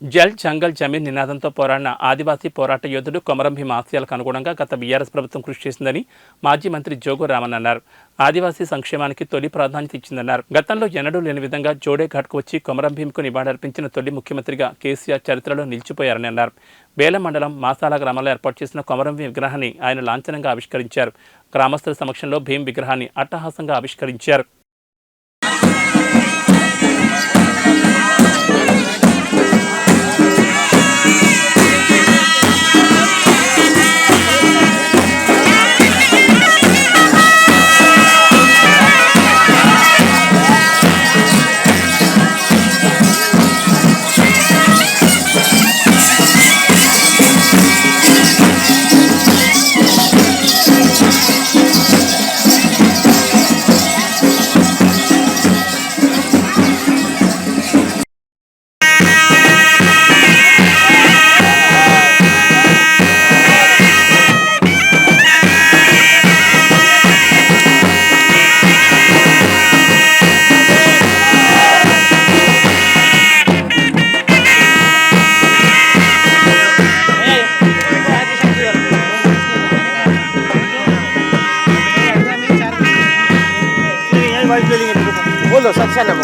జల్ జంగల్ జమీన్ నినాదంతో పోరాడిన ఆదివాసీ పోరాట యోధుడు కొమరం భీం ఆశయాలకు అనుగుణంగా గత బీఆర్ఎస్ ప్రభుత్వం కృషి చేసిందని మాజీ మంత్రి జోగు రామన్ అన్నారు. ఆదివాసీ సంక్షేమానికి తొలి ప్రాధాన్యత ఇచ్చిందన్నారు. గతంలో ఎన్నడూ లేని విధంగా జోడేఘాట్కు వచ్చి కొమరం భీంకు నివాళులర్పించిన తొలి ముఖ్యమంత్రిగా కేసీఆర్ చరిత్రలో నిలిచిపోయారని అన్నారు. బేల మండలం మాసాల గ్రామంలో ఏర్పాటు చేసిన కొమరం భీం విగ్రహాన్ని ఆయన లాంఛనంగా ఆవిష్కరించారు. గ్రామస్తుల సమక్షంలో భీం విగ్రహాన్ని అట్టహాసంగా ఆవిష్కరించారు. बोलो सबसे ना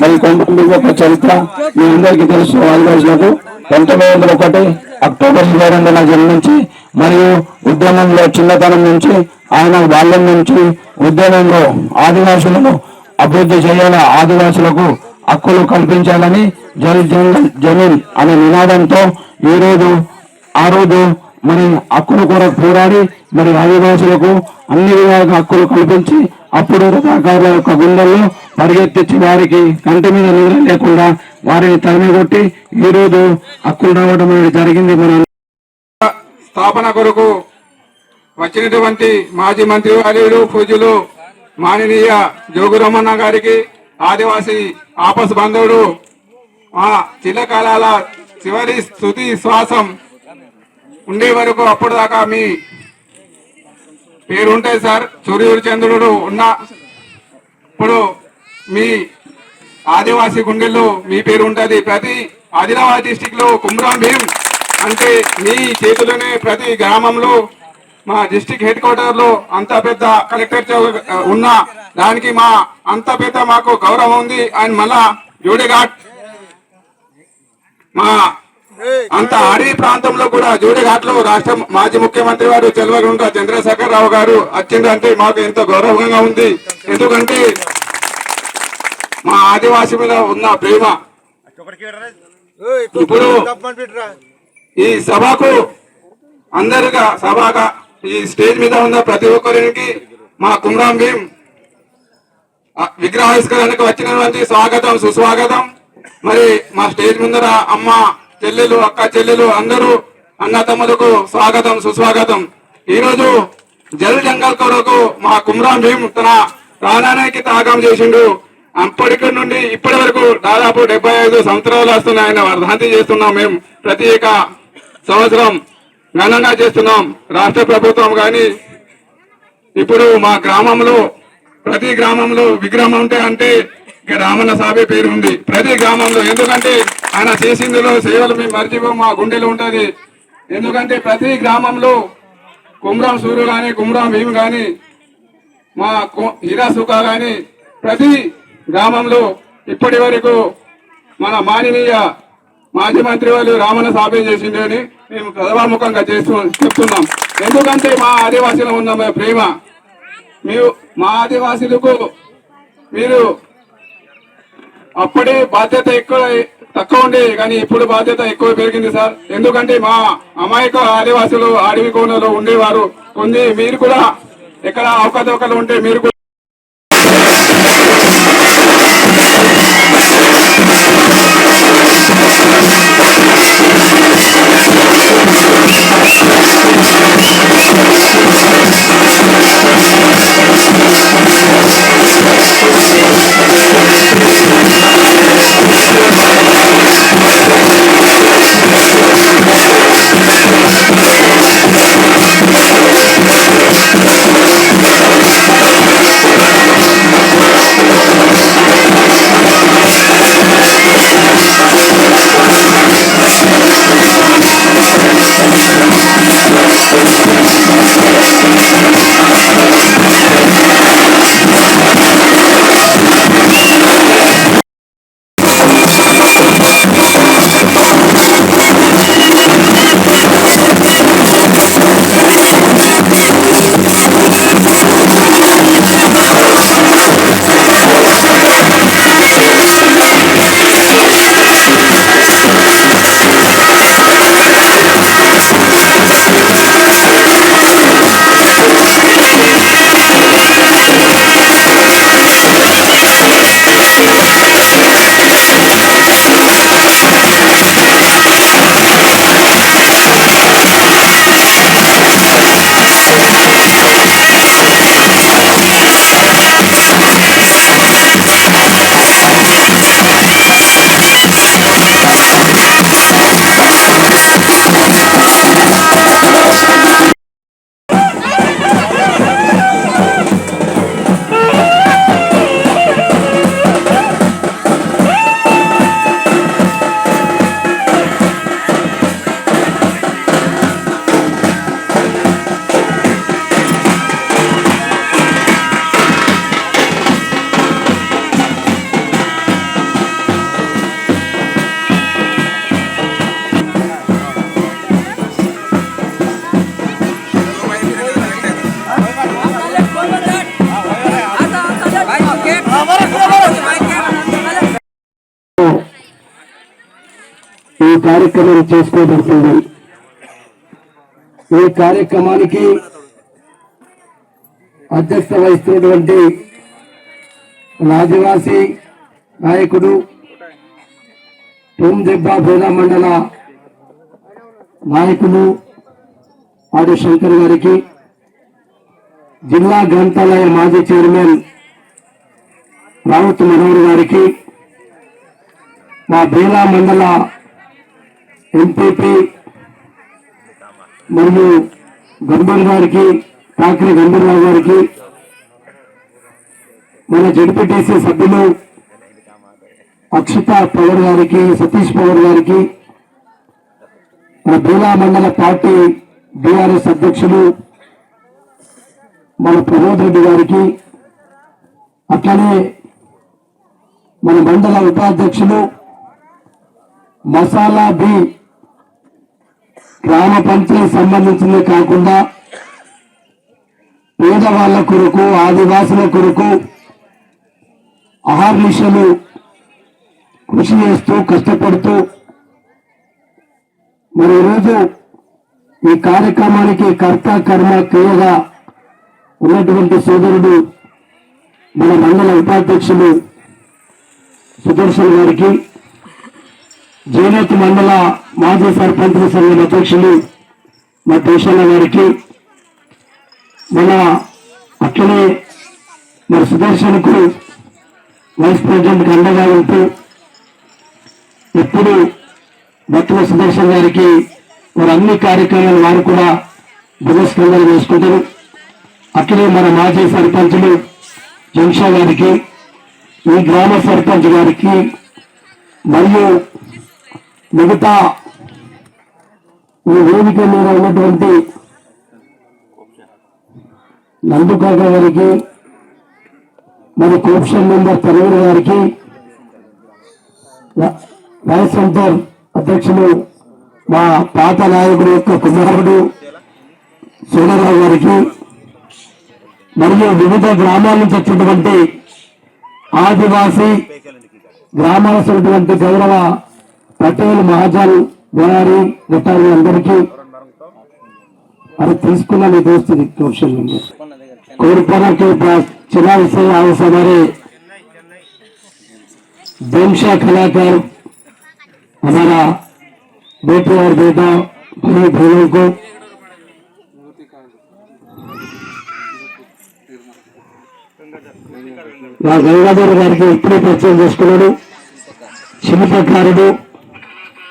మరి కొండపల్లి యొక్క చరిత్ర మీ అందరికీ తెలుసు. ఆదివాసులకు 1901 అక్టోబర్ 22న జన్మించి మరియు ఉద్యమంలో చిన్నతనం నుంచి ఆయన బాల్యం నుంచి ఉద్యమంలో ఆదివాసులను అభివృద్ధి చేయాలి, ఆదివాసులకు హక్కులు కల్పించాలని జల్ జంగల్ జమీన్ అనే నినాదంతో ఆ రోజు మరి హక్కుల కొరకు పోరాడి మరి ఆదివాసులకు అన్ని విధాలుగా హక్కులు కల్పించి అప్పుడు రథాకారుల యొక్క గుండెల్లో పరిగెత్తించి వారికి కంటి మీద నీరు లేకుండా వారిని తరిమి కొట్టి ఈ రోజు హక్కులు రావడం అనేది జరిగింది. మన స్థాపన కొరకు వచ్చినటువంటి మాజీ మంత్రి వర్యులు పూజ్యులు మాననీయ జోగురమన్న గారికి, ఆదివాసీ ఆపస్ బంధువుడు మా చిల్లకాలాల చివరి స్తుతి శ్వాసం ఉండే వరకు అప్పుడు దాకా మీ పేరు ఉంటాయి సార్. సూర్యుడు చంద్రుడు ఉన్న ఇప్పుడు మీ ఆదివాసీ గుండెల్లో మీ పేరు ఉంటుంది. ప్రతి ఆదిలాబాద్ డిస్టిక్ లో కొమరం భీం అంటే మీ చేతుల్లోనే ప్రతి గ్రామంలో మా డిస్టిక్ హెడ్ క్వార్టర్ లో అంత పెద్ద కలెక్టర్ ఉన్న దానికి మా అంత పెద్ద మాకు గౌరవం ఉంది. అండ్ మళ్ళా జోడేఘాట్ మా అంత అడవి ప్రాంతంలో కూడా జూడిఘాట్లో రాష్ట్ర మాజీ ముఖ్యమంత్రి వారు చెల్వగుంట చంద్రశేఖర్ రావు గారు వచ్చిందంటే మాకు ఎంతో గౌరవంగా ఉంది. ఎందుకంటే మా ఆదివాసీ మీద ఉన్న ప్రేమ. ఇప్పుడు ఈ సభకు అందరిగా సభగా ఈ స్టేజ్ మీద ఉన్న ప్రతి ఒక్కరికి మా కుమ్రాం భీం విగ్రహావిష్కరణకు వచ్చినటువంటి స్వాగతం సుస్వాగతం. మరి మా స్టేజ్ ముందర అమ్మ చెల్లెలు అక్క చెల్లెలు అందరూ అన్న తమ్ములకు స్వాగతం సుస్వాగతం. ఈరోజు జల్ జంగల్ కొరకు మా కుమ్రాం భీం తన ప్రాణానికి త్యాగం చేసిండు. అప్పటి నుండి ఇప్పటి వరకు దాదాపు 75 సంవత్సరాలు వస్తున్నాయి. ఆయన వర్ధంతి చేస్తున్నాం. మేము ప్రతి సంవత్సరం ఘనంగా చేస్తున్నాం. రాష్ట్ర ప్రభుత్వం కానీ ఇప్పుడు మా గ్రామంలో ప్రతి గ్రామంలో విగ్రహం అంటే రామన్న సాబే పేరు ఉంది ప్రతి గ్రామంలో. ఎందుకంటే ఆయన చేసిందిలో సేవలు మేము మర్చిపో మా గుండెలో ఉంటది. ఎందుకంటే ప్రతి గ్రామంలో కుమ్రాం సూరు గాని కుమ్రాం భీమ్ గాని మా హీరా సుఖా గాని ప్రతి గ్రామంలో ఇప్పటి వరకు మన మాననీయ మాజీ మంత్రి వాళ్ళు రామన్న సాబే చేసింది అని మేము సభాముఖంగా చెప్తున్నాం. ఎందుకంటే మా ఆదివాసీలో ఉన్న ప్రేమ మా ఆదివాసీలకు మీరు అప్పుడే బాధ్యత తక్కువ ఉండే కానీ ఇప్పుడు బాధ్యత ఎక్కువ పెరిగింది సార్. ఎందుకంటే మా అమాయక ఆదివాసులు అడవి కోనలో ఉండేవారు. కొన్ని మీరు కూడా ఎక్కడ అవకతవకలు ఉంటే మీరు కూడా ఈ కార్యక్రమం చేసుకోబడుతుంది. ఈ కార్యక్రమానికి అధ్యక్షత వహిస్తున్నటువంటి ఆదివాసీ నాయకుడు తొమ్మిదెబ్బ బోధా మండల నాయకులు ఆడి శంకర్ గారికి, జిల్లా గ్రంథాలయ మాజీ చైర్మన్ రావుత్ మనోహర్ గారికి, మా బేలా మండల ఎంపీపీ మరియు గంభీర్ గారికి, ఠాకరే గంభీర్రావు గారికి, మన జడ్పీటీసీ సభ్యులు అక్షిత పవర్ గారికి, సతీష్ పవర్ గారికి, మన బేలా మండల పార్టీ బీఆర్ఎస్ అధ్యక్షులు మన ప్రమోద్ రెడ్డి గారికి, అట్లనే మన మండల ఉపాధ్యక్షులు మసాలా బి గ్రామ పంచాయతీ సంబంధించిందే కాకుండా పేదవాళ్ల కొరకు ఆదివాసుల కొరకు అహర్నిశలు కృషి చేస్తూ కష్టపడుతూ మరి ఈరోజు ఈ కార్యక్రమానికి కర్త కర్మ క్రియగా ఉన్నటువంటి సోదరుడు మన మండల ఉపాధ్యక్షులు సుదర్శన్ గారికి, జైనత్ మండల మాజీ సర్పంచుల సంఘం అధ్యక్షులు మా దేశాల గారికి, మన అట్లనే మరి సుదర్శన్కు వైస్ ప్రెసిడెంట్ అండగా ఉంటూ ఇప్పుడు భక్తుల సుదర్శన్ గారికి మరి అన్ని కార్యక్రమాలు వారు కూడా దివస్కంగా చేసుకుంటారు. అట్లనే మన మాజీ సర్పంచులు జంషా గారికి, ఈ గ్రామ సర్పంచ్ గారికి మరియు మిగతా ఈ వేదిక మీద ఉన్నటువంటి నందుకాక గారికి, మరి కోప్షన్ మెంబర్ తనూరు గారికి, రైస్ సెంటర్ అధ్యక్షులు మా పాత నాయకుడు యొక్క కుమారుడు సోదరరావు గారికి, మరియు వివిధ గ్రామాల నుంచి వచ్చినటువంటి ఆదివాసీ గ్రామాలటువంటి గౌరవ పటేల్ మహాజన్ బయారి గట్టారి అందరికీ అది తీసుకున్న మీ దోస్తుంది క్వశ్చन कोरपरा के पास चुनाव से आए हमारे देमशा कलाकार हमारा बेटे और बेटा भाई बहनों को గంగాధర్ గారికి ఇప్పుడే పరిచయం చేసుకున్నాడు. శిల్పకారుడు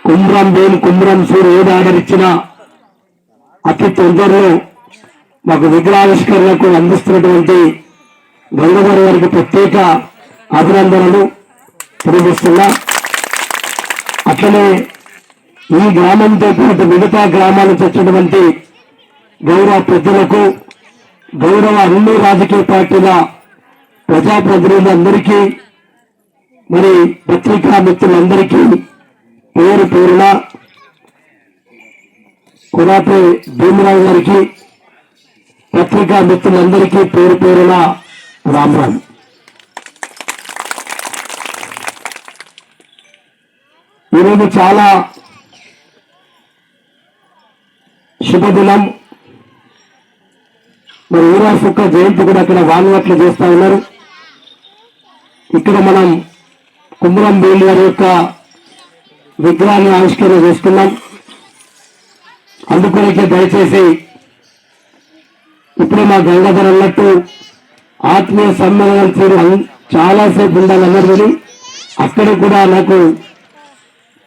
కుమ్రం భీమ్ కుమ్రం సూర్ ఏది ఆర్డర్ ఇచ్చినా అతి తొందరలో మాకు విగ్రహావిష్కరణకు అందిస్తున్నటువంటి గంగాధర్ గారికి ప్రత్యేక అభినందనలు తెలియజేస్తున్నా. అట్లనే ఈ గ్రామంతో పాటు మిగతా గ్రామాల నుంచి వచ్చినటువంటి గౌరవ పెద్దలకు, గౌరవ అన్ని రాజకీయ పార్టీల ప్రజాప్రతినిధులందరికీ, మరి పత్రికా మిత్రులందరికీ పేరు పేరున కురాపే భీమరావు గారికి, పత్రికా మిత్రులందరికీ పేరు పేరున రామరామ్. ఈరోజు చాలా శుభదినం. మరి ఊరాస్ యొక్క జయంతి కూడా అక్కడ వాన్వట్లు చేస్తా ఉన్నారు. ఇక్కడ మనం కుమ్రం భీమ్ గారి యొక్క విగ్రహాన్ని ఆవిష్కరణ చేసుకున్నాం. అందుకొరకే దయచేసి ఇప్పుడే మా గంగాధర్ అన్నట్టు ఆత్మీయ సమ్మేళనం తీరు చాలాసేపు ఉండాలన్నారు. కానీ అక్కడ కూడా నాకు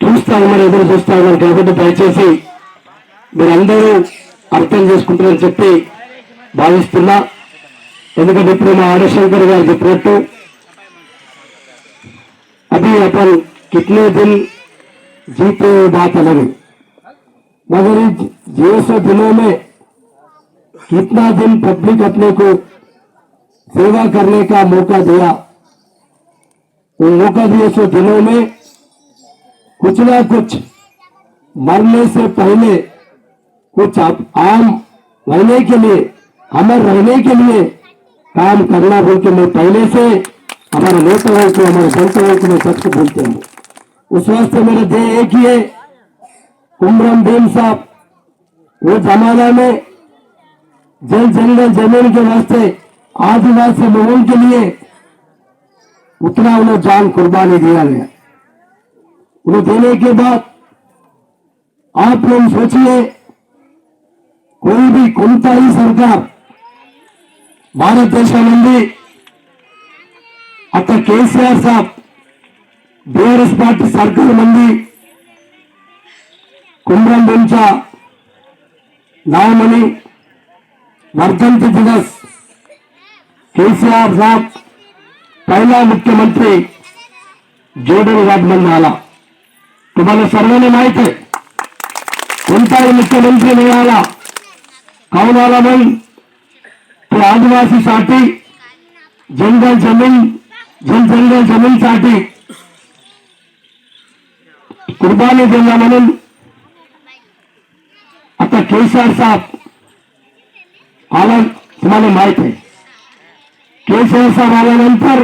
చూస్తా ఉన్నారు, ఎదురు చూస్తా ఉన్నారు. కాబట్టి దయచేసి మీరందరూ అర్థం చేసుకుంటారని చెప్పి భావిస్తున్నా. ఎందుకంటే ఇప్పుడు మా ఆడశంకర్ గారు చెప్పినట్టు अभी अपन कितने दिन जीते बात अलग है, मगर ये 100 दिनों में कितना दिन पब्लिक अपने को सेवा करने का मौका दिया. वो मौका दिए 100 दिनों में कुछ ना कुछ मरने से पहले कुछ आम रहने के लिए, अमर रहने के लिए काम करना बोल के मैं पहले से हमारे नेताओं को, हमारे संतों को मैं सबको बोलते हैं. उस वास्ते मेरा ध्येय एक ही है, कुमरम भीम साहब वो जमाना में जल जंगल जमीन के वास्ते आदिवासी लोगों के लिए उतना उन्हें जान कुर्बानी दिया गया. उन्हें देने के बाद आप लोग सोचिए, कोई भी कोणता ही सरकार भारत देशामध्ये आता केसीआर साहब बीआरएस पार्टी सरकार मंदी कुमरम भीमच्या नावाने वर्धंती दिवस केसीआर साहब पहिला मुख्यमंत्री जोडन घाटमध्ये आला. तुम्हाला सर्वांना माहित आहे कोणताही मुख्यमंत्री नाही आला. कौन आला म्हणून तो आदिवासीसाठी जंगल जमीनसाठी कुर्बानी दिला म्हणून आता केसीआर साहेब आला, तुम्हाला माहित आहे, केसीआर साहेब आल्यानंतर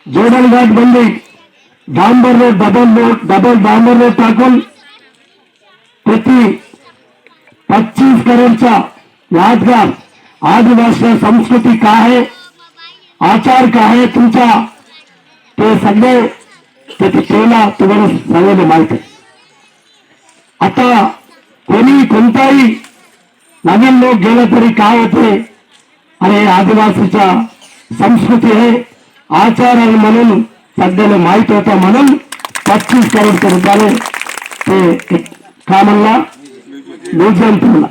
जोडणघाट बंदी, डांबर रोड, डबल डांबर रोड टाकून प्रति 25 करोडचा यादगार आदिवासी संस्कृती काय आहे, आचार काय आहे तुमचा, ते सगळे त्याची केला तुम्हाला सगळ्यांना माहित आहे. आता कोणी कोणताही नवीन लोक गेलं तरी काय होते, अरे आदिवासीच्या संस्कृती आहे, आचार आहे म्हणून सगळ्याला माहित होतं, म्हणून 25 करोड रुपयाने ते काय म्हणला म्युझियम ठेवला.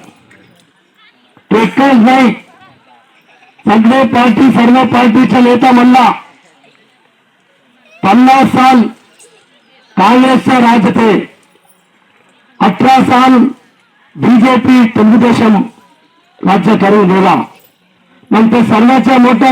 तो एकच नाही, सगळे पार्टी, सर्व पार्टीचा नेता म्हणला 50 साल काँग्रेसचा राज थे, 18 साल बीजेपी तेलुगुदेशम राज्य करून गेला. नंतर सर्वांच्या मोठ्या